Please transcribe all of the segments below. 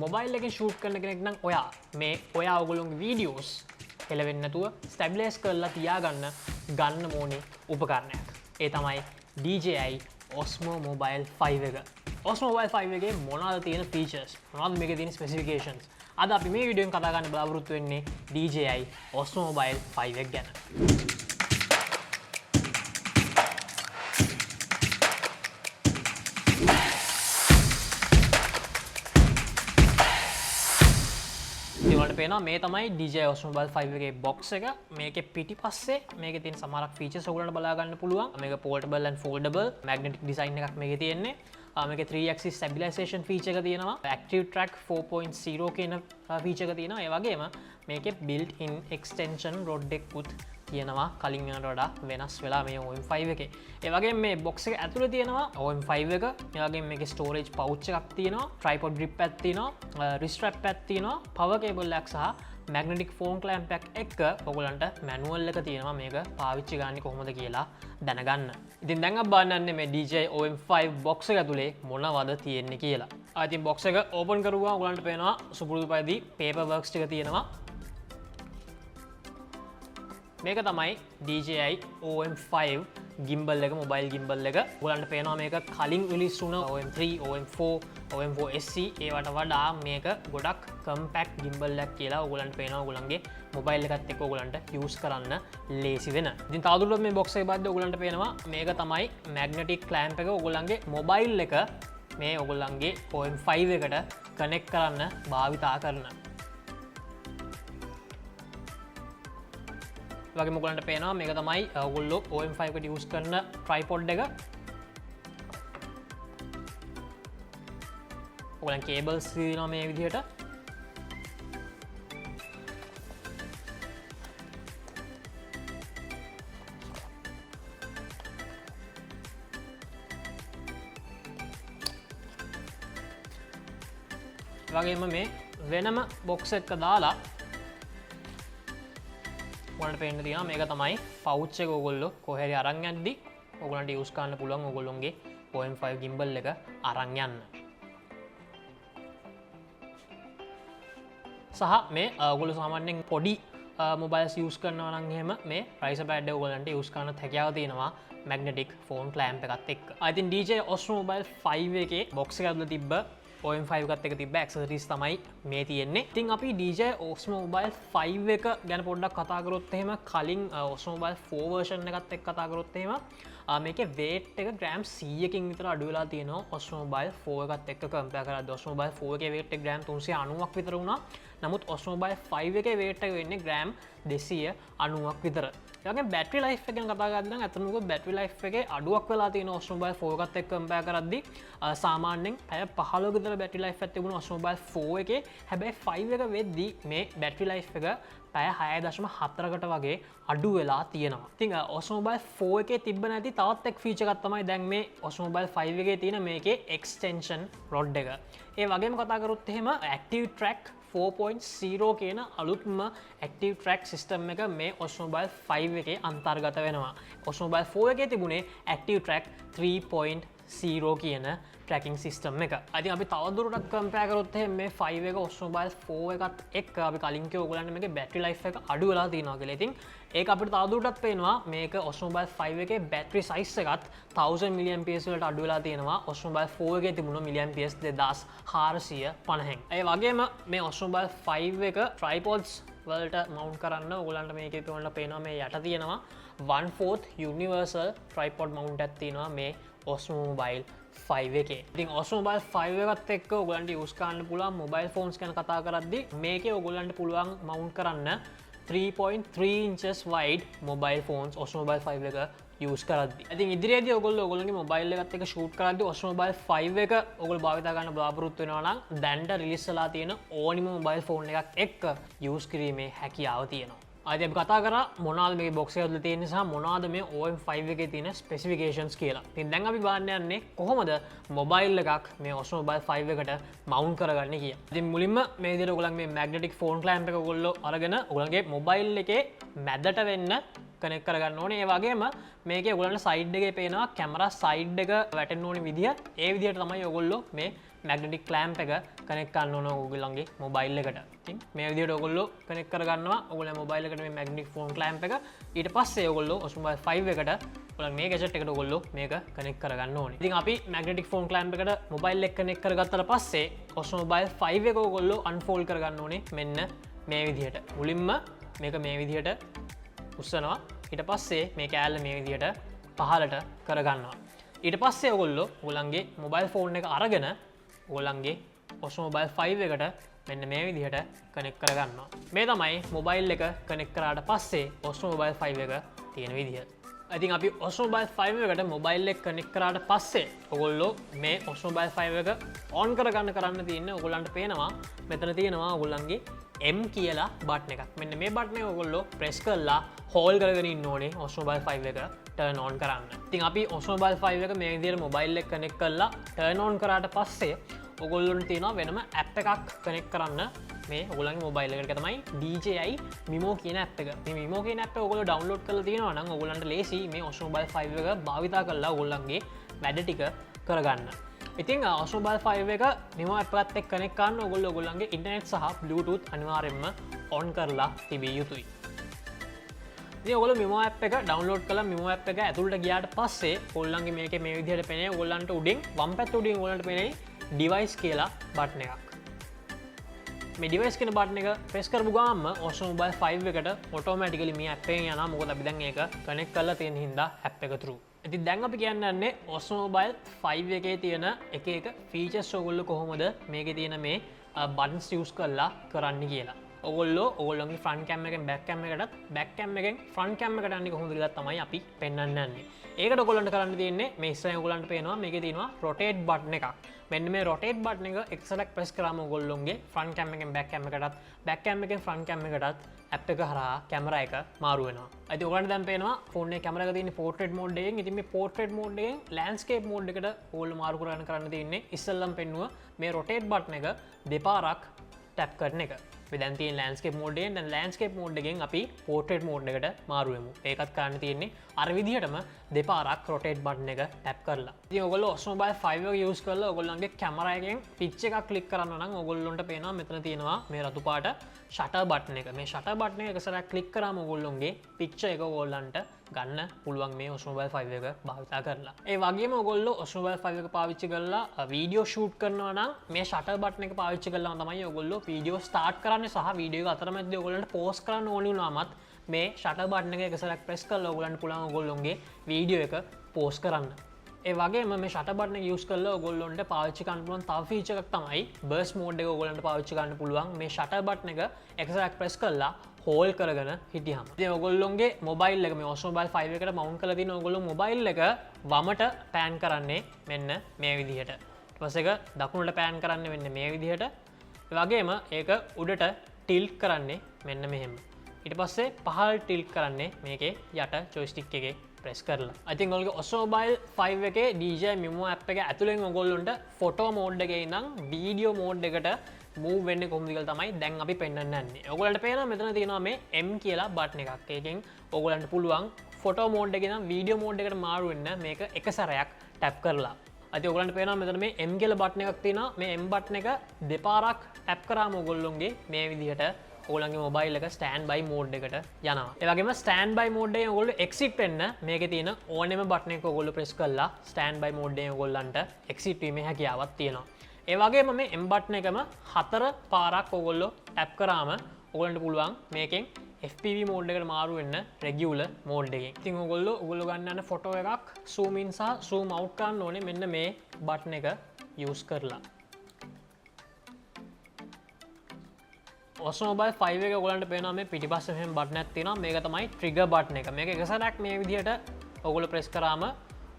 Mobile එකෙන් shoot කරන කෙනෙක් නම් ඔයා ඔයගොල්ලෝගේ වීඩියෝස් එලවෙන්නේ නැතුව ස්ටැබිලයිස් කරලා තියාගන්න ගන්න ඕනේ උපකරණයක්. ඒ තමයි DJI Osmo Mobile 5 එක. Osmo Mobile 5 එකේ මොනවද තියෙන ෆීචර්ස්? මොනවද මේකේ තියෙන ස්පෙસિෆිකේෂන්ස්? අද අපි මේ වීඩියෝෙන් කතා කරන්න බලාපොරොත්තු වෙන්නේ DJI Osmo Mobile 5 එක ගැන. පේනවා මේ තමයි DJI Osmo Mobile 5 එකේ box එක. මේකේ පිටිපස්සේ මේකේ තියෙන සමහරක් features ඔයගොල්ලන්ට බලා ගන්න පුළුවන්. මේක portable and foldable magnetic design එකක් මේකේ තියෙන්නේ. මේකේ 3 axis stabilization feature එක තියෙනවා. Active Track 4.0 කියන feature එක තියෙනවා. ඒ වගේම මේකේ built in extension rod එකකුත් තියෙනවා. කලින් වෙනට වඩා වෙනස් වෙලා මේ OM 5 එකේ. ඒ වගේම මේ box එක ඇතුලේ තියෙනවා OM 5 එක. ඒ වගේම මේකේ storage pouch එකක් තියෙනවා. tripod grip එකක් තියෙනවා. wrist strap එකක් තියෙනවා. power cable එකක් සහ magnetic phone clamp එකක් එක්ක ඔයගොල්ලන්ට manual එක තියෙනවා මේක පාවිච්චි කරන්නේ කොහොමද කියලා දැනගන්න. ඉතින් දැන් අපි බලන්නේ මේ DJI OM 5 box එක ඇතුලේ මොනවද තියෙන්නේ කියලා. ඉතින් box එක open කරුවා ඔයගොල්ලන්ට පේනවා සුපුරුදු පරිදි paper works ටික තියෙනවා. මේක තමයි DJI OM 5 gimbal එක, mobile gimbal එක. ඔයගොල්ලන්ට පේනවා මේක කලින් release වුණ OM 3, OM 4, OM 4SE ඒවට වඩා මේක ගොඩක් compact gimbal එකක් කියලා ඔයගොල්ලන්ට පේනවා. ඔයගොල්ලන්ගේ mobile එකත් එක්ක ඔයගොල්ලන්ට use කරන්න ලේසි වෙන. ඉතින් තවදුරටත් මේ box එක බලද්දී ඔයගොල්ලන්ට පේනවා මේක තමයි magnetic clamp එක. ඔයගොල්ලන්ගේ mobile එක මේ ඔයගොල්ලන්ගේ OM 5 එකට connect කරන්න භාවිතා කරන. වගේ මොගලන්ට පේනවා මේක තමයි ඔයගොල්ලෝ OM 5 එකට යූස් කරන tripod එක. ඔයගොල්ලන් cables තියෙනවා මේ විදිහට. වගේම මේ වෙනම box එකක දාලා ඔයගොල්ලන්ට පේන්න තියෙනවා මේක තමයි pouch එක. ඔයගොල්ලෝ කොහේ හරි අරන් යද්දි ඔයගොල්ලන්ට යූස් කරන්න පුළුවන් ඔයගොල්ලොන්ගේ OM 5 gimbal එක අරන් යන්න. සහ මේ ඔයගොල්ලෝ සාමාන්‍යයෙන් පොඩි mobiles use කරනවා නම් එහෙම මේ riser pad එක ඔයගොල්ලන්ට use කරන්න හැකියාව තියෙනවා magnetic phone clamp එකත් එක්ක. I think DJI Osmo Mobile 5 එකේ box එක ඇතුළේ තිබ්බ OM 5 එකත් එක තිබ්බ accessories තමයි මේ තියෙන්නේ. ඉතින් අපි DJI Osmo Mobile 5 එක ගැන පොඩ්ඩක් කතා කරොත් එහෙම කලින් Osmo Mobile 4 version එකත් එක්ක කතා කරොත් එහෙම මේකේ weight එක ග්‍රෑම් 100කින් විතර අඩු වෙලා තියෙනවා Osmo Mobile 4 එකත් එක්ක compare කරද්දී. Osmo Mobile 4 එකේ weight එක ග්‍රෑම් 390ක් විතර වුණා. නමුත් Osmo Mobile 5 එකේ weight එක වෙන්නේ ග්‍රෑම් 290ක් විතර. ඒ වගේම battery life එක ගැන කතා කරද්දී නම් අතන මොකද battery life එකේ අඩුවක් වෙලා තියෙනවා Osmo Mobile 4 එකත් එක්ක compare කරද්දී. සාමාන්‍යයෙන් පැය 15 විතර battery life එකක් තිබුණා Osmo Mobile 4 එකේ. හැබැයි 5 එක වෙද්දී මේ battery life එක පැය 6.4කට වගේ අඩු වෙලා තියෙනවා. ඉතින් Osmo Mobile 4 එකේ තිබ්බ නැති තවත් එක් feature එකක් තමයි දැන් මේ Osmo Mobile 5 එකේ තියෙන මේකේ extension rod එක. ඒ වගේම කතා කරොත් එහෙම Active Track 4.0 කියන අලුත්ම Active Track system එක මේ Osmo Mobile 5 එකේ අන්තර්ගත වෙනවා. Osmo Mobile 4 එකේ තිබුණේ Active Track 3.0 කියන tracking system එක. ඉතින් අපි තවදුරටත් compare කරොත් එහෙනම් මේ 5 එක Osmo Mobile 4 එකත් එක්ක අපි කලින් කිව්ව ඔයගොල්ලන්ට මේකේ battery life එක අඩු වෙලා තියෙනවා කියලා. ඉතින් ඒක අපිට තවදුරටත් පේනවා මේක Osmo Mobile 5 එකේ battery size එකත් 1000 mAh වලට අඩු වෙලා තියෙනවා Osmo Mobile 4 එකේ තිබුණ mAh 2450න්. ඒ වගේම මේ Osmo Mobile 5 එක tripods වලට mount කරන්න ඔයගොල්ලන්ට මේකේ පේනවා මේ යට තියෙනවා 1/4 universal tripod mount එකක් තියෙනවා මේ Osmo Mobile 5 එකේ. ඉතින් Osmo Mobile 5 එකත් එක්ක ඔයගොල්ලන්ට use කරන්න පුළුවන් mobile phones ගැන කතා කරද්දී මේකේ ඔයගොල්ලන්ට පුළුවන් mount කරන්න 3.3 inches wide mobile phones Osmo Mobile 5 එක use කරද්දී. ඉතින් ඉදිරියේදී ඔයගොල්ලෝගේ mobile එකත් එක්ක shoot කරද්දී Osmo Mobile 5 එක ඔයගොල්ලෝ භාවිතා කරන්න බලාපොරොත්තු වෙනවා නම් දැන්ට release වෙලා තියෙන ඕනිම mobile phone එකක් එක්ක use කිරීමේ හැකියාව තියෙනවා. අපි කතා කරා මොනවාද මේ box එක ඇතුලේ තියෙන නිසා මොනවාද මේ OM 5 එකේ තියෙන specifications කියලා. ඉතින් දැන් අපි බලන්න යන්නේ කොහොමද mobile එකක් මේ Osmo Mobile 5 එකට mount කරගන්නේ කියලා. ඉතින් මුලින්ම මේ විදිහට ඔයගොල්ලන් මේ magnetic phone clamp එක ඔයගොල්ලෝ අරගෙන ඔයගොල්ලන්ගේ mobile එකේ මැදට වෙන්න කනෙක්ට් කරගන්න ඕනේ. ඒ වගේම මේකේ ඔයගොල්ලන්ට side එකේ පේනවා camera side එක වැටෙන්න ඕනේ විදිය. ඒ විදිහට තමයි ඔයගොල්ලෝ මේ මැග්නටික් ක්ලෑම්ප් එක කනෙක්ට් කරන්න ඕන ඔයගොල්ලන්ගේ මොබයිල් එකට. ඉතින් මේ විදිහට ඔයගොල්ලෝ කනෙක්ට් කරගන්නවා ඔයගොල්ලෝ මොබයිල් එකට මේ මැග්නටික් ෆෝන් ක්ලෑම්ප් එක. ඊට පස්සේ ඔයගොල්ලෝ OSMO Mobile 5 එකට ඔයගොල්ලෝ මේ ගැජට් එකට ඔයගොල්ලෝ මේක කනෙක්ට් කරගන්න ඕනේ. ඉතින් අපි මැග්නටික් ෆෝන් ක්ලෑම්ප් එකට මොබයිල් එක කනෙක්ට් කරගත්තාට පස්සේ OSMO Mobile 5 එක ඔයගොල්ලෝ අන්ෆෝල්ඩ් කරගන්න ඕනේ මෙන්න මේ විදිහට. මුලින්ම මේක මේ විදිහට උස්සනවා. ඊට පස්සේ මේ කෑල්ල මේ විදිහට පහලට කරගන්නවා. ඊට පස්සේ ඔයගොල්ලෝ ඔයගොල්ලන්ගේ මොබයිල් ෆෝන් එක අරගෙන ඔයගොල්ලන්ගේ OSMO Mobile 5 එකට මෙන්න මේ විදිහට කනෙක්ට් කරගන්නවා. මේ තමයි මොබයිල් එක කනෙක්ට් කරාට පස්සේ OSMO Mobile 5 එක තියෙන විදිහ. ඉතින් අපි OSMO Mobile 5 එකට මොබයිල් එක කනෙක්ට් කරාට පස්සේ ඔයගොල්ලෝ මේ OSMO Mobile 5 එක ඔන් කරන්න තියෙන්නේ ඔයගොල්ලන්ට පේනවා මෙතන තියෙනවා ඔයගොල්ලන්ගේ M කියලා බටන් එකක්. මෙන්න මේ බටන් එක ඔයගොල්ලෝ ප්‍රෙස් කරලා හෝල්ඩ් කරගෙන ඉන්න ඕනේ OSMO Mobile 5 එක ටර්න් ඔන් කරන්න. ඉතින් අපි OSMO Mobile 5 එක මේ විදිහට මොබයිල් එක කනෙක්ට් කරලා ටර්න් ඔන් කරාට පස්සේ ඔයගොල්ලොන්ට තියෙනවා වෙනම ඇප් එකක් කනෙක්ට් කරන්න මේ ඔයගොල්ලන්ගේ මොබයිල් එකට. තමයි DJI Mimo කියන ඇප් එක. මේ Mimo කියන ඇප් එක ඔයගොල්ලෝ ඩවුන්ලෝඩ් කරලා තියෙනවා නම් ඔයගොල්ලන්ට ලේසි මේ OSMO Mobile 5 එක භාවිතා කරලා ඔයගොල්ලන්ගේ වැඩ ටික කරගන්න. ඉතින් OSMO Mobile 5 එක Mimo ඇප් එකත් එක්ක කනෙක්ට් කරන්න ඔයගොල්ලෝ ඔයගොල්ලන්ගේ ඉන්ටර්නෙට් සහ Bluetooth අනිවාර්යයෙන්ම ඔන් කරලා තිබිය යුතුයි. ඉතින් ඔයගොල්ලෝ Mimo ඇප් එක ඩවුන්ලෝඩ් කරලා Mimo ඇප් එක ඇතුළට ගියාට පස්සේ ඔයගොල්ලන්ගේ මේකේ මේ විදිහට පෙනේ ඔයගොල්ලන්ට උඩින් වම් පැත්ත උඩින් ඔයගොල්ලන්ට පෙනේ device කියලා බටන් එකක්. මේ device කියන බටන් එක ප්‍රෙස් කරපු ගාම OSMO Mobile 5 එකට automatically මේ ඇප් එකෙන් යනවා. මොකද අපි දැන් ඒක කනෙක්ට් කරලා තියෙන හින්දා ඇප් එක through. ඉතින් දැන් අපි කියන්නේ OSMO Mobile 5 එකේ තියෙන එක features ඔයගොල්ලෝ කොහොමද මේකේ තියෙන මේ buttons use කරලා කරන්න කියලා. ඔයගොල්ලෝ ඔයගොල්ලෝගේ front cam එකෙන් back cam එකටත් back cam එකෙන් front cam එකට යන්නේ කොහොමද කියලා තමයි අපි පෙන්වන්න යන්නේ. ඒකට ඔයගොල්ලන්ට කරන්න තියෙන්නේ මේ ඉස්සරහින් ඔයගොල්ලන්ට පේනවා මේකේ තියෙනවා rotate button එකක්. මෙන්න මේ rotate button එක එකසලක් press කරාම ඔයගොල්ලෝගේ front cam එකෙන් back cam එකටත් back cam එකෙන් front cam එකටත් app එක හරහා camera එක මාරු වෙනවා. ඉතින් ඔයගොල්ලන්ට දැන් පේනවා phone එකේ camera එක තියෙන්නේ portrait mode එකෙන්. ඉතින් මේ portrait mode එකෙන් landscape mode එකට ඔයගොල්ලෝ මාරු කරන්න තියෙන්නේ ඉස්සෙල්ලම පෙන්නුව මේ rotate button එක දෙපාරක් tap කරන එක. දැන් තියෙන landscape mode එකෙන් දැන් landscape mode එකෙන් අපි portrait mode එකට මාරු වෙමු. ඒකත් කරන්න තියෙන්නේ අර විදිහටම දෙපාරක් rotate button එක tap කරලා. ඉතින් ඔයගොල්ලෝ OSMO Mobile 5 එක use කරලා ඔයගොල්ලන්ගේ camera එකෙන් pitch එකක් click කරන්න නම් ඔයගොල්ලන්ට පේනවා මෙතන තියෙනවා මේ රතු පාට shutter button එක. මේ shutter button එක එකසරක් click කරාම ඔයගොල්ලන්ගේ picture එක ඔයගොල්ලන්ට ගන්න පුළුවන් මේ OSMO Mobile 5 එක භාවිතා කරලා. ඒ වගේම ඔයගොල්ලෝ OSMO Mobile 5 එක පාවිච්චි කරලා වීඩියෝ shoot කරනවා නම් මේ shutter button එක පාවිච්චි කරලා තමයි ඔයගොල්ලෝ වීඩියෝ start කරන්නේ සහ වීඩියෝ එක අතරමැදදී ඔයගොල්ලන්ට pause කරන්න ඕනි වුණාමත් මේ shutter button එක එකසරක් press කරලා ඔයගොල්ලන්ට පුළුවන් ඔයගොල්ලෝගේ වීඩියෝ එක pause කරන්න. ඒ වගේම මේ shutter button එක use කරලා ඔයගොල්ලන්ට පාවිච්චි කරන්න පුළුවන් තව feature එකක් තමයි burst mode එක ඔයගොල්ලන්ට පාවිච්චි කරන්න පුළුවන් මේ shutter button එක එකසරක් press කරලා හෝල්ඩ් කරගෙන හිටියම. ඉතින් ඔයගොල්ලෝගේ මොබයිල් එක මේ OSMO Mobile 5 එකට මවුන්ට් කරලා තියෙන ඔයගොල්ලෝ මොබයිල් එක වමට පෑන් කරන්නේ මෙන්න මේ විදිහට. ඊට පස්සේ ඒක දකුණට පෑන් කරන්නේ මෙන්න මේ විදිහට. ඒ වගේම ඒක උඩට ටිල්ට් කරන්නේ මෙන්න මෙහෙම. ඊට පස්සේ පහළට ටිල්ට් කරන්නේ මේකේ යට ජොයිස්ටික් එකේ ප්‍රෙස් කරලා. I think ඔයගොල්ලෝ OSMO Mobile 5 එකේ DJI Mimo app එක ඇතුලෙන් ඔයගොල්ලන්ට ෆොටෝ මෝඩ් එකේ ඉඳන් වීඩියෝ මෝඩ් එකට move වෙන්නේ කොහොමද කියලා තමයි දැන් අපි පෙන්වන්න යන්නේ. ඔයගොල්ලන්ට පේනවා මෙතන තියෙනවා මේ M කියලා බටන් එකක්. ඒකෙන් ඔයගොල්ලන්ට පුළුවන් ෆොටෝ මෝඩ් එකේ ඉඳන් වීඩියෝ මෝඩ් එකට මාරු වෙන්න මේක එක සැරයක් ටැප් කරලා. අද ඔයගොල්ලන්ට පේනවා මෙතන මේ M කියලා බටන් එකක් තියෙනවා. මේ M බටන් එක දෙපාරක් ටැප් කරාම ඔයගොල්ලෝගේ මේ විදිහට ඔයගොල්ලන්ගේ මොබයිල් එක ස්ටෑන්ඩ් බයි මෝඩ් එකට යනවා. ඒ වගේම ස්ටෑන්ඩ් බයි මෝඩ් එකෙන් ඔයගොල්ලෝ එක්සිට් වෙන්න මේකේ තියෙන ඕනෙම බටන් එක ඔයගොල්ලෝ ප්‍රෙස් කරලා ස්ටෑන්ඩ් බයි මෝඩ් එකෙන් ඔයගොල්ලන්ට එක්සිට් වීමේ හැකියාවක් තියෙනවා. ඒ වගේම මේ M බටන් එකම 4 පාරක් ඔයගොල්ලෝ ටැප් කරාම ඔයගොල්ලන්ට පුළුවන් මේකෙන් FPV මෝඩ් එකට මාරු වෙන්න රෙගියුලර් මෝඩ් එකෙන්. ඉතින් ඔයගොල්ලෝ ගන්න යන ෆොටෝ එකක් zoom in සහ zoom out කරන්න ඕනේ මෙන්න මේ බටන් එක use කරලා. OSMO Mobile 5 එක ඔයගොල්ලන්ට පේනවා මේ පිටිපස්සේ මෙහෙම බටන් එකක් තියෙනවා. මේක තමයි trigger බටන් එක. මේක එක සැරයක් මේ විදිහට ඔයගොල්ලෝ ප්‍රෙස් කරාම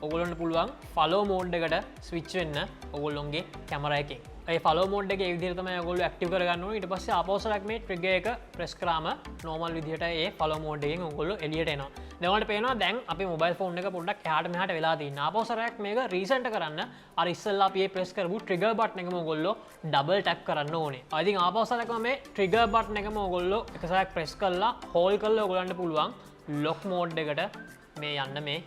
ඔයගොල්ලන්ට පුළුවන් follow mode එකට switch වෙන්න ඔයගොල්ලෝගේ කැමරා එකෙන්. ඒ follow mode එක ඒ විදිහට තමයි ඔයගොල්ලෝ active කරගන්න ඕනේ. ඊට පස්සේ ආපස්සට මේ trigger එක press කරාම normal විදිහට ඒ follow mode එකෙන් ඔයගොල්ලෝ එළියට එනවා. දැන් ඔයාලට පේනවා දැන් අපේ mobile phone එක පොඩ්ඩක් එහාට මෙහාට වෙලා තියෙනවා. ආපස්සට මේක recent කරන්න අර ඉස්සෙල්ලා අපි මේ press කරපු trigger button එකම ඔයගොල්ලෝ double tap කරන්න ඕනේ. I think ආපස්සට මේ trigger button එකම ඔයගොල්ලෝ එක සැරයක් press කරලා hold කරලා ඔයගොල්ලන්ට පුළුවන් lock mode එකට මේ යන්න මේ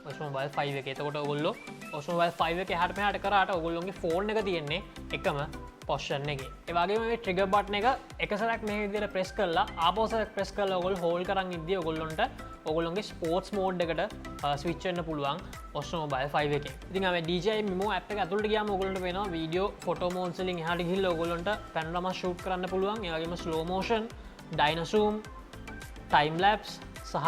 OSMO Mobile 5 එකේ. එතකොට ඔයගොල්ලෝ Osmo Mobile 5 එක එහාට මෙහාට කරාට ඔයගොල්ලෝගේ ෆෝන් එක තියෙන්නේ එකම පොසිෂන් එකේ. ඒ වගේම මේ ට්‍රිගර් බටන් එක එක සැරයක් මේ විදිහට ප්‍රෙස් කරලා ආපහු සැරයක් ප්‍රෙස් කරලා ඔයගොල්ලෝ හෝල්ඩ් කරන් ඉද්දී ඔයගොල්ලන්ට ඔයගොල්ලෝගේ ස්පෝර්ට්ස් මෝඩ් එකට ස්විච් වෙන්න පුළුවන් Osmo Mobile 5 එකෙන්. ඉතින් අපි DJI Mimo app එක ඇතුළට ගියාම ඔයගොල්ලන්ට වෙනවා වීඩියෝ ෆොටෝ මෝඩ්ස් වලින් එහාට ගිහිල්ලා ඔයගොල්ලන්ට පැනෝරාමා ෂූට් කරන්න පුළුවන්. ඒ වගේම ස්ලෝ මෝෂන්, ඩයිනසූම්, ටයිම් ලැප්ස් සහ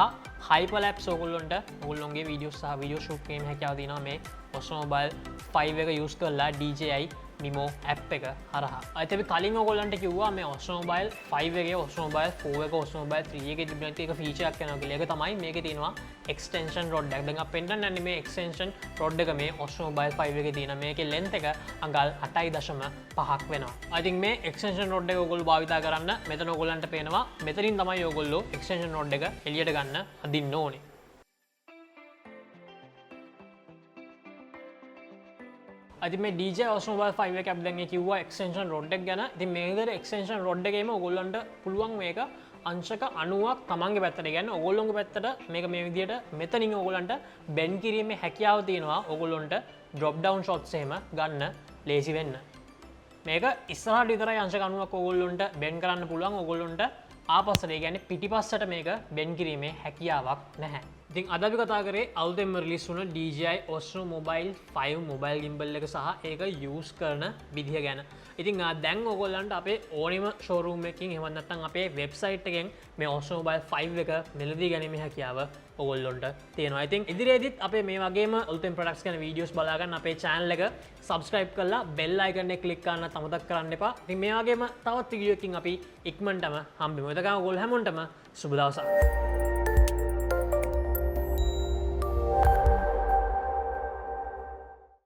හයිපර්ලැප්ස් ඔයගොල්ලන්ගේ වීඩියෝස් සහ වීඩියෝ ෂූට් කිරීමේ හැකියාව තියෙනවා මේ Osmo Mobile 5 එක යූස් කරලා DJI Mimo app එක හරහා. අයිත් අපි කලින් ඔයගොල්ලන්ට කිව්වා මේ Osmo Mobile 5 එකේ Osmo Mobile 4 එක Osmo Mobile 3 එකේ තිබෙන එක ෆීචර් එකක් යනවා කියලා. ඒක තමයි මේකේ තියෙනවා extension rod එකක්. දැන් අපි පෙන්නන්නේ මේ extension rod එක මේ Osmo Mobile 5 එකේ තියෙන. මේකේ length එක අඟල් 8.5ක් වෙනවා. I think මේ extension rod එක ඔයගොල්ලෝ භාවිතා කරන්න මෙතන ඔයගොල්ලන්ට පේනවා. මෙතනින් තමයි ඔයගොල්ලෝ extension rod එක එළියට ගන්න හදින්න ඕනේ. අද මේ DJI Osmo Mobile 5 එක අපි දැන් කිව්වා extension rod එක ගැන. ඉතින් මේ විදිහට extension rod එකේම ඔයගොල්ලන්ට පුළුවන් මේක අංශක 90ක් තමන්ගේ පැත්තට ගන්න. ඔයගොල්ලෝගේ පැත්තට මේක මේ විදිහට මෙතනින් ඔයගොල්ලන්ට bend කිරීමේ හැකියාව තියෙනවා. ඔයගොල්ලන්ට drop down shots එහෙම ගන්න ලේසි වෙන්න. මේක ඉස්සරහට විතරයි අංශක 90ක් ඔයගොල්ලන්ට bend කරන්න පුළුවන්. ඔයගොල්ලන්ට ආපස්සට ඒ කියන්නේ පිටිපස්සට මේක bend කිරීමේ හැකියාවක් නැහැ. ඉතින් අද අපි කතා කරේ අලුතෙන්ම රිලීස් වුණ DJI Osmo Mobile 5 mobile gimbal එක සහ ඒක යූස් කරන විදිහ ගැන. ඉතින් දැන් ඔයගොල්ලන්ට අපේ ඕනිම ෂෝරූම් එකකින් එහෙම නැත්නම් අපේ වෙබ්සයිට් එකෙන් මේ Osmo Mobile 5 එක මිලදී ගැනීමේ හැකියාව ඔයගොල්ලොන්ට තියෙනවා. ඉතින් ඉදිරියේදීත් අපේ මේ වගේම අලුතෙන් ප්‍රොඩක්ට්ස් ගැන වීඩියෝස් බලා ගන්න අපේ channel එක subscribe කරලා bell icon එක click කරන්න අමතක කරන්න එපා. ඉතින් මේ වගේම තවත් වීඩියෝ එකකින් අපි ඉක්මනටම හම්බෙමු. එතකන් ඔයගොල්ලෝ හැමෝටම සුබ දවසක්.